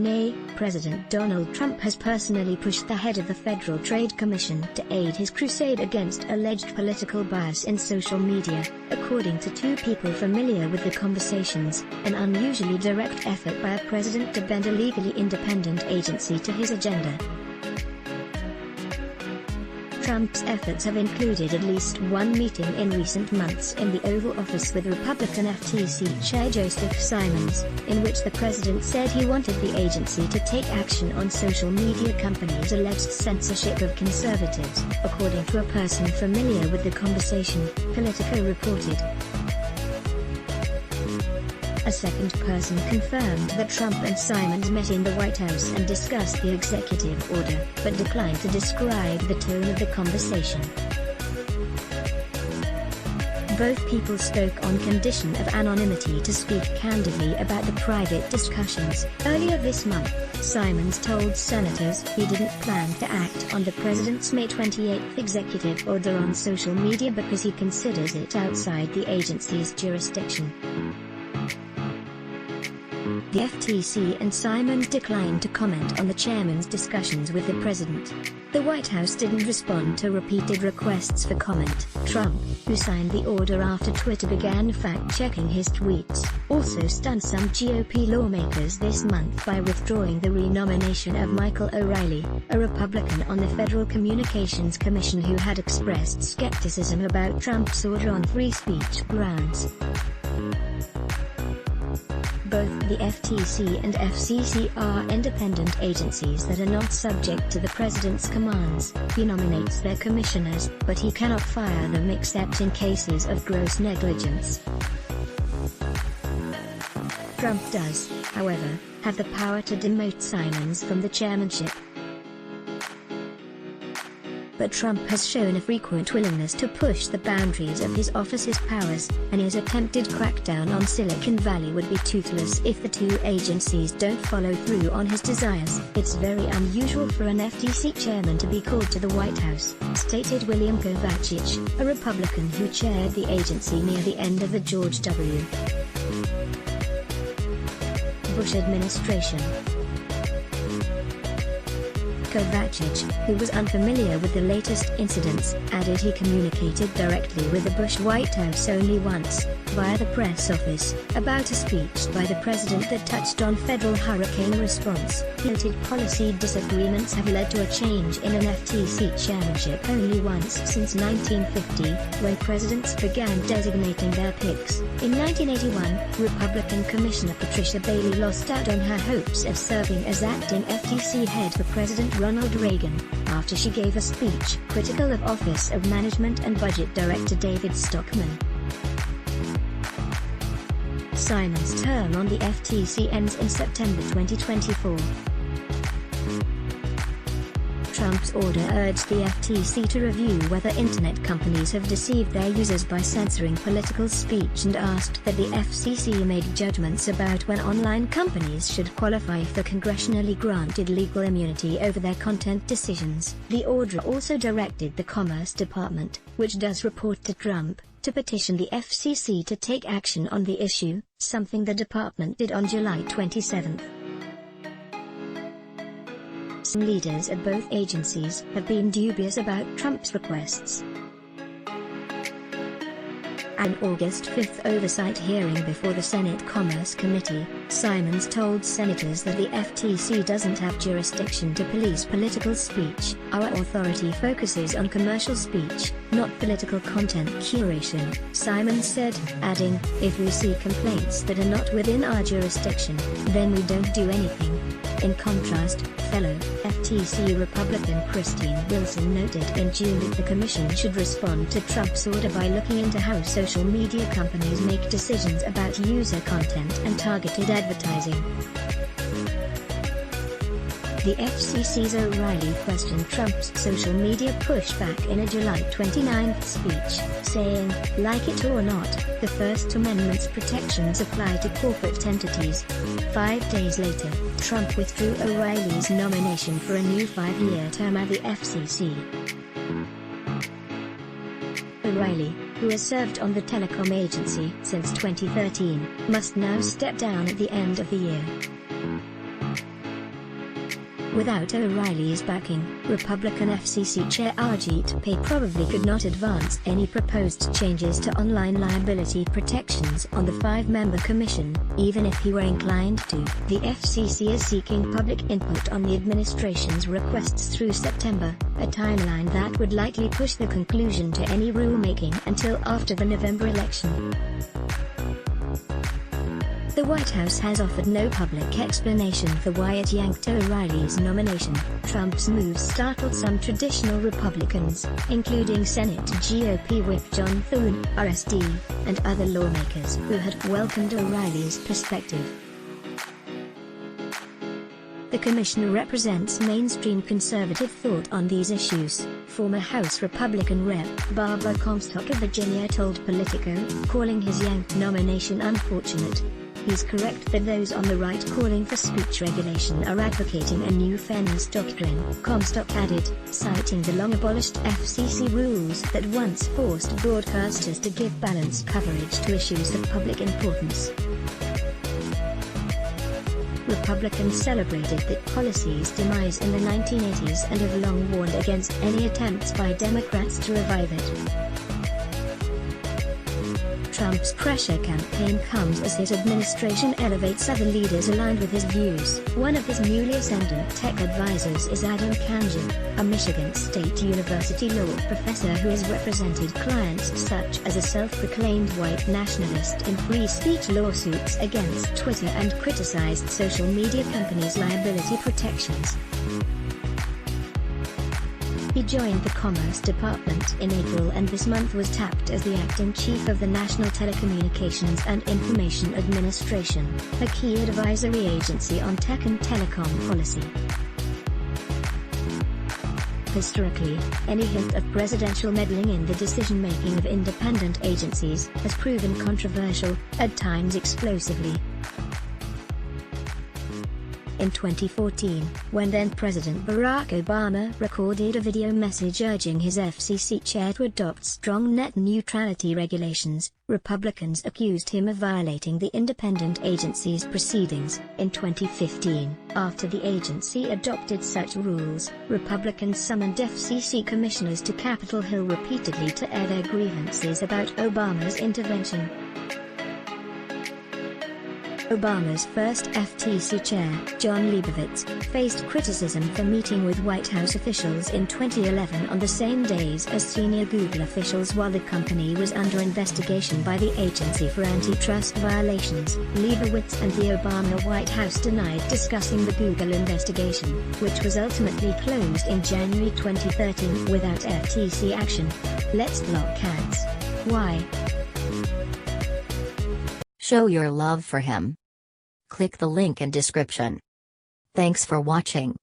Q&A, President Donald Trump has personally pushed the head of the Federal Trade Commission to aid his crusade against alleged political bias in social media, according to two people familiar with the conversations, an unusually direct effort by a president to bend a legally independent agency to his agenda. Trump's efforts have included at least one meeting in recent months in the Oval Office with Republican FTC Chair Joseph Simons, in which the president said he wanted the agency to take action on social media companies' alleged censorship of conservatives, according to a person familiar with the conversation, Politico reported. A second person confirmed that Trump and Simons met in the White House and discussed the executive order, but declined to describe the tone of the conversation. Both people spoke on condition of anonymity to speak candidly about the private discussions. Earlier this month, Simons told senators he didn't plan to act on the president's May 28 executive order on social media because he considers it outside the agency's jurisdiction. The FTC and Simons declined to comment on the chairman's discussions with the president. The White House didn't respond to repeated requests for comment. Trump, who signed the order after Twitter began fact-checking his tweets, also stunned some GOP lawmakers this month by withdrawing the renomination of Michael O'Reilly, a Republican on the Federal Communications Commission who had expressed skepticism about Trump's order on free speech grounds. Both the FTC and FCC are independent agencies that are not subject to the president's commands. He nominates their commissioners, but he cannot fire them except in cases of gross negligence. Trump does, however, have the power to demote Simons from the chairmanship. But Trump has shown a frequent willingness to push the boundaries of his office's powers, and his attempted crackdown on Silicon Valley would be toothless if the two agencies don't follow through on his desires. It's very unusual for an FTC chairman to be called to the White House, stated William Kovacic, a Republican who chaired the agency near the end of the George W. Bush administration. Kovacic, who was unfamiliar with the latest incidents, added he communicated directly with the Bush White House only once, via the press office, about a speech by the president that touched on federal hurricane response. Noted policy disagreements have led to a change in an FTC chairmanship only once since 1950, when presidents began designating their picks. In 1981, Republican Commissioner Patricia Bailey lost out on her hopes of serving as acting FTC head for President Ronald Reagan, after she gave a speech critical of Office of Management and Budget Director David Stockman. Simons' term on the FTC ends in September 2024. Trump's order urged the FTC to review whether internet companies have deceived their users by censoring political speech and asked that the FCC make judgments about when online companies should qualify for congressionally granted legal immunity over their content decisions. The order also directed the Commerce Department, which does report to Trump, to petition the FCC to take action on the issue, something the department did on July 27. Some leaders at both agencies have been dubious about Trump's requests. At an August 5 oversight hearing before the Senate Commerce Committee, Simons told senators that the FTC doesn't have jurisdiction to police political speech. Our authority focuses on commercial speech, not political content curation, Simons said, adding, if we see complaints that are not within our jurisdiction, then we don't do anything. In contrast, fellow FTC Republican Christine Wilson noted in June that the commission should respond to Trump's order by looking into how social media companies make decisions about user content and targeted advertising. The FCC's O'Reilly questioned Trump's social media pushback in a July 29 speech, saying, like it or not, the First Amendment's protections apply to corporate entities. 5 days later, Trump withdrew O'Reilly's nomination for a new 5-year term at the FCC. O'Reilly, who has served on the telecom agency since 2013, must now step down at the end of the year. Without O'Reilly's backing, Republican FCC Chair Ajit Pai probably could not advance any proposed changes to online liability protections on the 5-member commission, even if he were inclined to. The FCC is seeking public input on the administration's requests through September, a timeline that would likely push the conclusion to any rulemaking until after the November election. The White House has offered no public explanation for why it yanked O'Reilly's nomination. Trump's move startled some traditional Republicans, including Senate GOP Whip John Thune, RSD, and other lawmakers who had welcomed O'Reilly's perspective. The commission represents mainstream conservative thought on these issues, former House Republican Rep. Barbara Comstock of Virginia told Politico, calling his yanked nomination unfortunate. He's correct that those on the right calling for speech regulation are advocating a new fairness doctrine, Comstock added, citing the long-abolished FCC rules that once forced broadcasters to give balanced coverage to issues of public importance. Republicans celebrated that policy's demise in the 1980s and have long warned against any attempts by Democrats to revive it. Trump's pressure campaign comes as his administration elevates other leaders aligned with his views. One of his newly ascendant tech advisors is Adam Kanjan, a Michigan State University law professor who has represented clients such as a self-proclaimed white nationalist in free speech lawsuits against Twitter and criticized social media companies' liability protections. He joined the Commerce Department in April and this month was tapped as the acting chief of the National Telecommunications and Information Administration, a key advisory agency on tech and telecom policy. Historically, any hint of presidential meddling in the decision-making of independent agencies has proven controversial, at times explosively. In 2014, when then-President Barack Obama recorded a video message urging his FCC chair to adopt strong net neutrality regulations, Republicans accused him of violating the independent agency's proceedings. In 2015, after the agency adopted such rules, Republicans summoned FCC commissioners to Capitol Hill repeatedly to air their grievances about Obama's intervention. Obama's first FTC chair, John Leibovitz, faced criticism for meeting with White House officials in 2011 on the same days as senior Google officials while the company was under investigation by the agency for antitrust violations. Leibovitz and the Obama White House denied discussing the Google investigation, which was ultimately closed in January 2013 without FTC action. Let's block ads. Why? Show your love for him. Click the link in description. Thanks for watching.